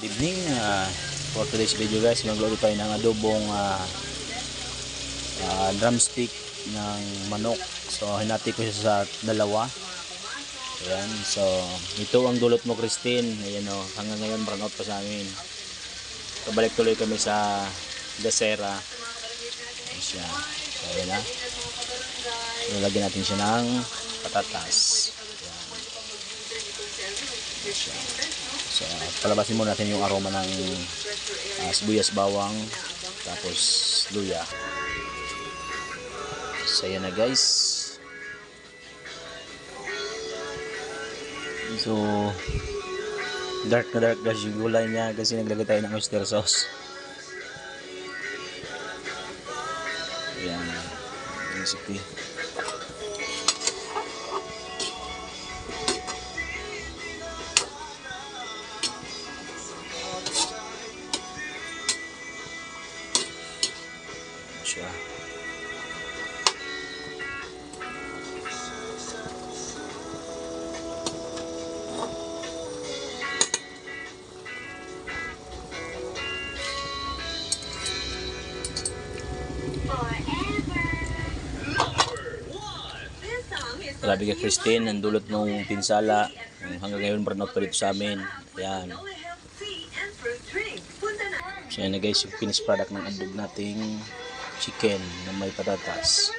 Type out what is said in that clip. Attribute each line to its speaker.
Speaker 1: Good evening, for today's video guys, magluto tayo ng adobong drumstick ng manok. So hinati ko siya sa dalawa. Ayan, so ito ang dulot mo, Christine. Ayan o, hanggang ngayon brown out pa sa amin. Kabalik tuloy kami sa Gasera. Ayan siya. So ayan na, lalagyan natin siya ng patatas. Ayan siya. So palabasin muna natin yung aroma ng sibuyas, bawang, tapos luya. So yan na guys. So dark na dark guys yung gulay niya kasi naglagay tayo ng oyster sauce. Ayan, recipe. Siya. Grabe ka Christine, ang dulot ng pinsala hanggang ngayon brown out pa dito sa amin. Ayan. So yan na guys, yung finished product ng adobong nating chicken na may patatas.